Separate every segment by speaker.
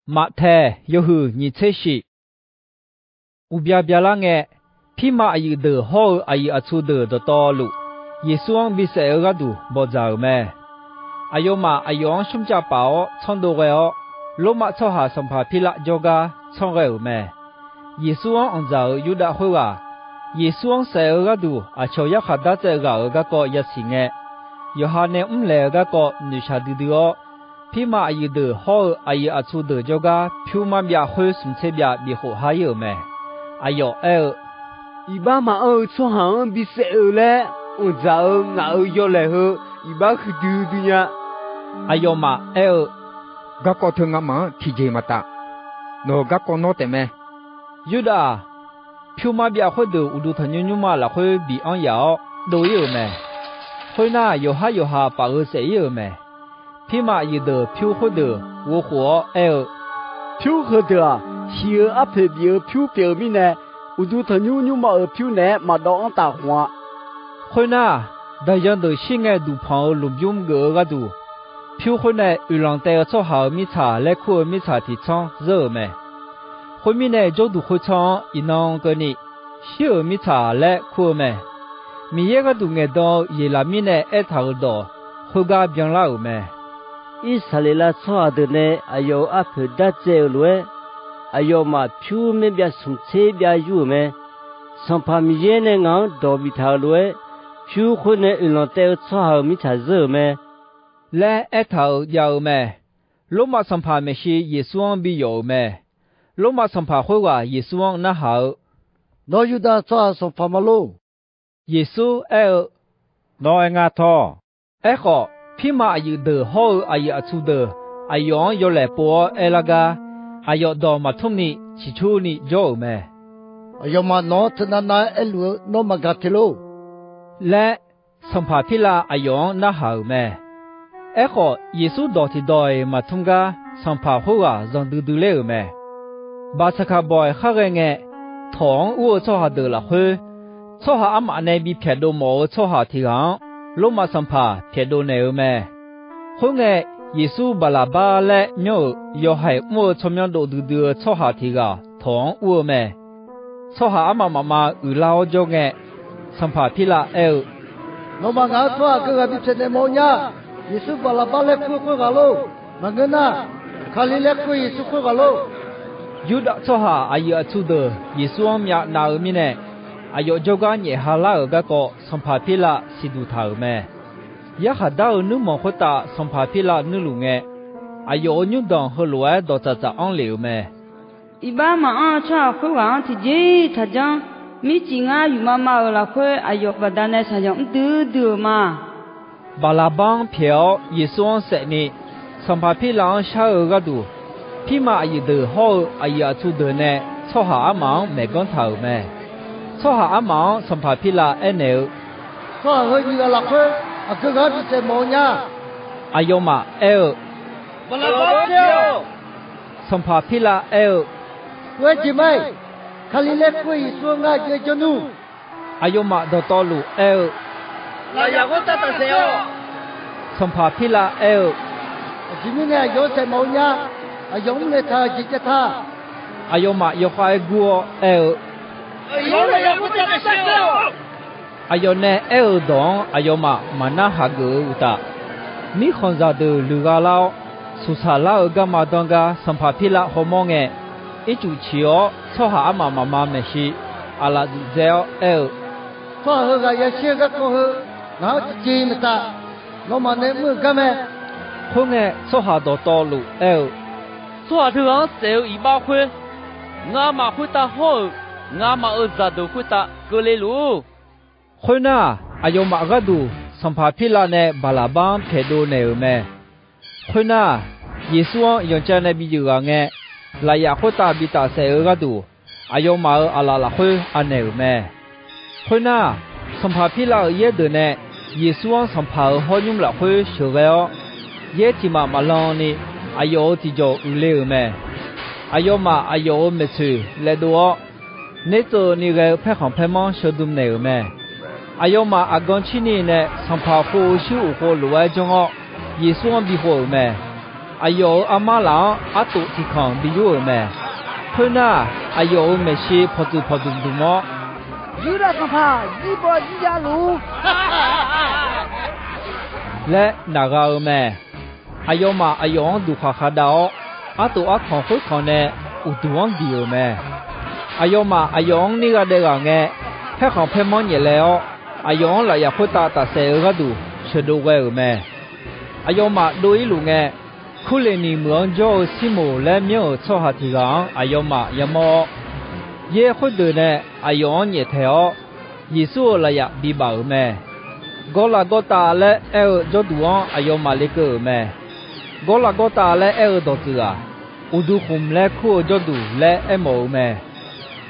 Speaker 1: 马太又是你才是，乌边边浪诶，皮马一的好阿一阿出的道路，耶稣往比赛个度不走咩？阿有嘛阿用什家包唱到个哦，罗马操下上帕皮拉叫个唱个咩？耶稣往走有得好啊，耶稣往赛个度阿超一下打这个一行诶，有下呢来个女下弟弟哦。皮马一的好阿一阿出的叫个票马边会什么边比好还有咩？哎呦
Speaker 2: 一把马出行比赛嘞，我走我要来后，一把去丢呀。
Speaker 1: 哎呦嘛
Speaker 3: 个个听俺们提前嘛打，那个个哪得咩？
Speaker 1: 有的，票马边会的乌都他妞嘛了会比昂摇都有咩？会那有下把谁有咩？皮马一的票会的我活
Speaker 2: 票会的啊，是阿皮比票表面呢，我都他妞嘛票呢嘛当大花。
Speaker 1: 会那大家都心爱都朋友路用个都，票会呢有人带做好米茶来苦米茶提倡热咩？会面呢就都会唱一弄个你，小米茶来苦咩？米一个都爱到伊拉面呢爱头多，会个变老咩？
Speaker 2: 伊萨里拉错的呢，哎呦阿皮达这路，哎呦嘛票面边从这边有咩？上旁边呢俺多比头路，票会呢有人带做好米茶热咩？
Speaker 1: 来爱头有咩？罗马上旁没是耶稣王必有咩？罗马上旁会话耶稣王那好，
Speaker 2: 那有的做上旁嘛喽？
Speaker 1: 耶稣
Speaker 3: 那俺他
Speaker 1: 好。皮马有的好阿一阿出的，阿用要来播那个，阿要到马桶里起初你做咩？
Speaker 2: 哎呀嘛，那他那路那么个铁路，
Speaker 1: 来上帕皮拉阿用那好咩？好，耶稣到底到马桶个上帕好啊，让嘟嘟了咩？巴萨卡 boy 哈个呢，糖我做下得了去，做下阿妈那比撇都冇做下提昂。罗马上帕撇多内咩？后来耶稣巴拉巴来苗要系我从苗多嘟嘟撮下提个糖我咩？撮下阿妈有老咗嘅上帕皮拉
Speaker 2: 罗马俺撮个比现在冇呀，耶稣巴拉巴来苦个喽，那个呐，卡里来苦耶稣苦个喽。
Speaker 1: 有的撮下阿姨阿出的耶稣王苗那咪呢？阿有就讲也哈拉个上帕皮拉是都头咩？也哈到你莫会打上帕皮拉你路嘅，阿有你当和路爱到在安流咩？
Speaker 4: 一般嘛出会玩自己他讲，米金啊有妈妈了会阿有不但那他讲嘟嘛。
Speaker 1: 巴拉邦票也算十年，上帕皮拉下个度，皮马一得好阿也出得呢，错下阿忙没讲头咩？错下阿忙上帕皮拉牛，
Speaker 2: 错下去个落去，啊个比在冇呀。
Speaker 1: 阿有嘛
Speaker 2: 巴拉巴票，
Speaker 1: 上帕皮拉
Speaker 2: 喂姐妹，卡里来可以说俺这就努。
Speaker 1: 阿有嘛到道路
Speaker 2: 那呀我打谁哦？
Speaker 1: 上帕皮拉
Speaker 2: 今天呢有在冇呀？啊用来他直接他。
Speaker 1: 阿有嘛有快过阿有呢懂阿有嘛那哈个uta mi khonza de luga lao susa lao ga ma dong ga sampa phila homong e ichu chio so ha ama mama me shi ala zeo
Speaker 2: so ha ga ya shi ga ko ho na ji ma ta no ma ne mu ga me
Speaker 1: khong e so ha do to lu
Speaker 5: so ha thang seo i ba khwe nga ma khwe ta ho nga ma za do khwe ta ko le lu
Speaker 1: khwe na ayo ma ga du sampa phila ne balabang phedo ne me khwe na yesu yon cha ne bi ju ga nge la ya khwe ta bi ta se ga du ayo ma ala la khwe ane me khwe na sampa phila ye de ne yesu sampa ho nyum la khwe sho ga yo ye ti ma long ni ayo ti jo u le me ayo ma ayo me chu le do ne to ni ga phe khong phe mong sho dum ne me ayo ma agon chi ni ne sampa pho shu ko lo wa jong o yesu bi ho me 哎呦阿妈郎阿杜提康比有咩？会那哎呦没事跑走多么？
Speaker 6: 有了上怕一波一家路。
Speaker 1: 来那个咩？哎呦嘛哎呦杜卡卡到，阿杜阿康会康呢，有杜王地有咩？哎呦嘛哎呦那个嘅，还康偏忙嘢了，哎呦来也会打谁个杜，学到个有咩？哎呦嘛路一路嘅。库里尼蒙就西姆来苗错下提纲，哎呦嘛也么，也会的呢，哎呦也条，耶稣来呀比包咩，哥拉哥大嘞就多昂，哎呦嘛那个咩，哥拉哥大嘞多子啊，乌都红嘞苦就多嘞冇咩，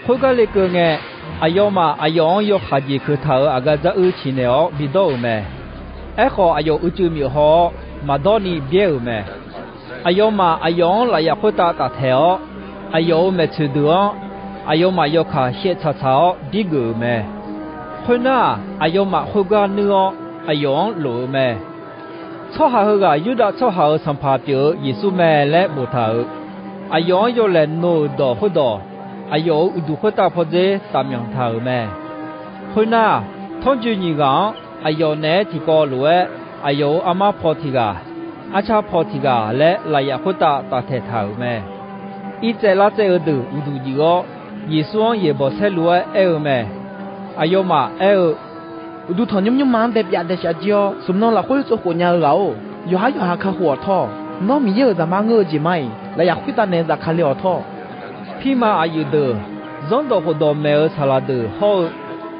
Speaker 1: 后个那个呢，哎呦嘛哎呦有下几颗头，啊个在起呢比到咩，好哎呦就没好，嘛到你别咩。哎呦嘛，哎呦来也会打条，哎呦没吃多，哎呦嘛要看些草比个咩？会那哎呦嘛会个呢，哎呦路咩？错下去个有的错下上爬表，耶稣咩来木头，哎呦要来弄到会到，哎呦都会打破这大苗头咩？会那通知你讲，哎呦呢提高路哎呦阿妈破提个。อาชาพอทิกาและลายาพุตตาเทถาวแม่อีเจลาเจอดูอุดูจิโอยิสวงเยบอเซลัวแม่อายมา
Speaker 6: อุดูถอนยุ่มมันแบบยาเดชเจียวสมนองละคุยสุขญาเราอยู่หาข้าหัวท่อน้องมีเยอะจะมาเงือจีไม่ลายาคุยตาเนจะคาเลียวท่อ
Speaker 1: พี่มาอายุเดอจงดอกดอเมอซาลาเดอฮอ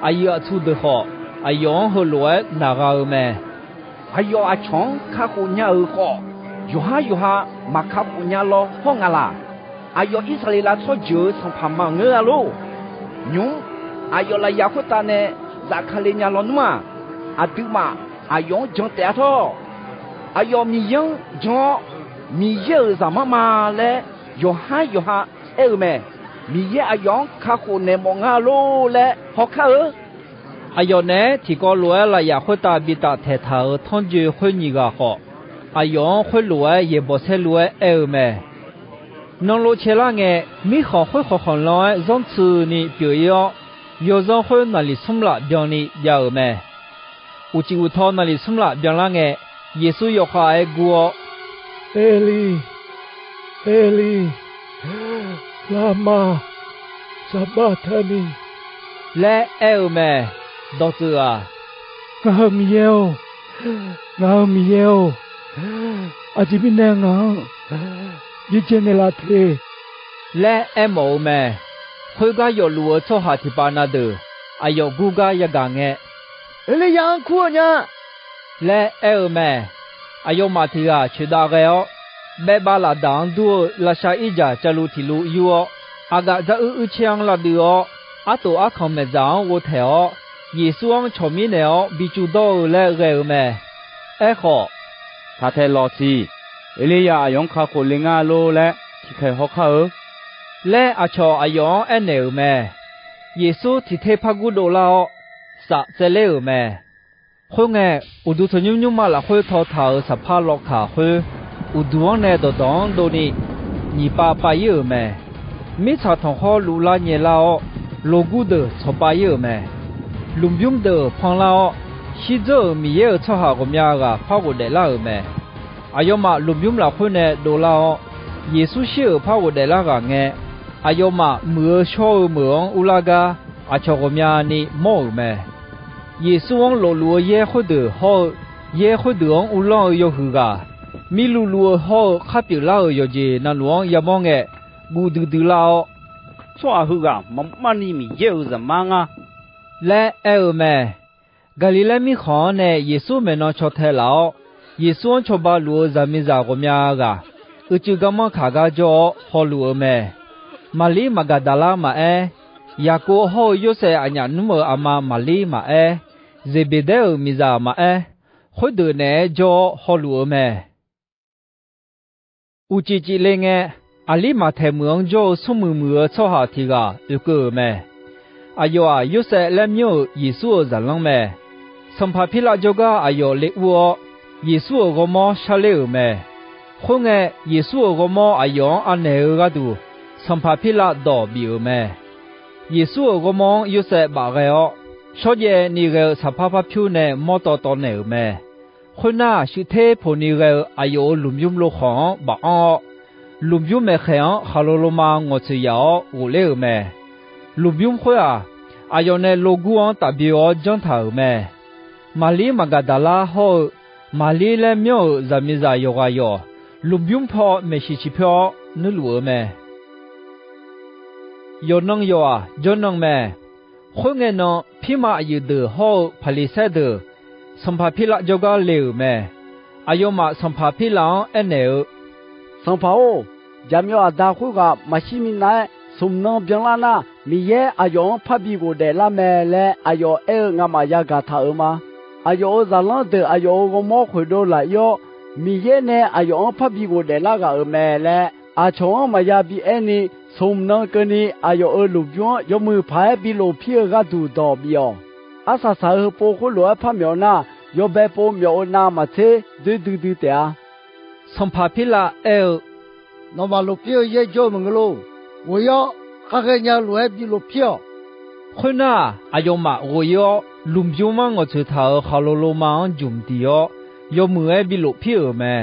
Speaker 1: อายุชูเดอฮออายองฮลัวนากาแม่
Speaker 6: 哎呦阿强，卡胡伢儿好，有哈，马卡胡伢咯，好啊啦！哎呦，以色列啦错就从旁忙儿咯，牛，哎呦啦亚胡达呢，扎卡利伢咯嘛，阿对嘛，哎呦讲得错，哎呦米样讲米样什么嘛嘞？有哈，哎咩？米样哎呦卡胡呢忙啊咯嘞，好卡儿。
Speaker 1: 哎呦呢，提高路了也会打比打抬头，通知会你个好。哎呦，会路也不是路咩？能路起来个，没好会好来，上次你表演，有人会那里送了表你要咩？有几有他那里送了表那个，耶稣要下爱过。
Speaker 7: 艾利，拉玛，萨巴塔尼，
Speaker 1: 来咩？到这啊，
Speaker 7: 我没有，阿吉比那个，以前的那天，
Speaker 1: 来冇咩？回家要路做下提巴那的，哎呦，古家一讲嘅，
Speaker 6: 你养苦呢？
Speaker 1: 来咩？哎呦，马提啊，去大个哦，别把那当多拉下一家加路提路有哦，阿个在枪拉的哦，阿多阿康没长我睇哦。耶稣往前面了，比主道来个咩？好，
Speaker 5: 他睇老师，伊利亚用卡胡林阿路咧，去开好卡哦。
Speaker 1: 来阿乔阿用咩？耶稣提提帕古多啦，啥在了咩？后眼我都从牛嘛啦会头十帕落卡会，我都往那度当到你爸有咩？没查同好路啦你啦哦，路古的错爸有咩？ลุมยุ่งเดอพังลาชิเจอมีเยอะชอบหากมยากะพาวุเดลาแม่อายมาลุมยุ่งละคนเนโดลาเยซูเชื่อพาวุเดลากะเงอายมาเมื่อชอบเมืองอุลากาอาชกมยานี่มอแม่เยซูวงโลลัวเยคุเดอฮอเยคุเดองอุลองยหือกามีลูลัวฮอขับปิลาโยเจนันหลวงยามองเงกูดือลา
Speaker 5: ชัวหือกะมันนี่มีเยอะจะมังอ่ะ
Speaker 1: และแม่กาลิเลมีขอเนเยซูเมนอชอเทลาเยซูชอบาลัวจามิซากมยากะอุจุกมขากาจอฮอลัวแม่มาลีมากาดาลามายาโกฮอโยเซอัญญานุมอามาลีมาเซเบเดอมิซามาฮอดเนจอฮอลัวแม่อุจิจิเลงอาลีมาเทเมืองจอสุมือชอหาทีกาอุกแม่อายุยุเสเลมิโอยิสุจัลลังแม่สัมภาพิลาจกาอายุเล็กวัวยิสุกมอชาเลอแม่ คนเงเยซูก็มออายองอันเนอก็ดูสัมภาพิละดอบิวแม่เยซูก็มองยูเซบาเกอชอเยนี่เกสัมภาพผิวเนมอตอเนอแม่คนน่าชุเทพนี่เกอายอลุมยุมโลของบาอ้อลุมยุมแม่แข็งฮาโลโลมางอเสียวอูเลอแม่ลุมยุมขวาอายอเนโลกัวตาบิอจันทาแม่มาลีมากาดาลาโฮมาลีเลเมียวจามิซายอกายอลุมยุมพอเมชิชิพอนุลัวแม่ยอนังยอจนังแม่คนเงินพี่มาอยู่เดือโฮพลิเซเดอสัมภาพิละจกาเลวแม่อายอมาสัมภาพิละเอเนอ
Speaker 2: สัมภาโอจามยอดาคุกะมาชิมินายสมนองเบียงลานามีเยอายองพับบีโกเดลาแม่และอายอเองามายากาทาเอมาอายอซาลันเดออายอก็มอคุยโดลายอมีเยเนอายองพับบีโกเดลากาเอแม่และอาชองมายาบีเอนีสมนองกนีอายอลูบยอยมือพายบิโลเพียกาดูดอบิยออาซาซาเฮโปคุลัวพะเมียวนาโยเบโปเมียวนามาเทดูเตะ
Speaker 1: สัมภาพิละเอล
Speaker 7: นอมาลูเพียเยโจมงโล我要ข้าแค่ยาลวยบิโลเพียว
Speaker 1: คนน่าอายอมาโอยอลุมยุมังอจุดเท้าฮาโลโลมังจุมติยอยมือบิโลเพียวแม่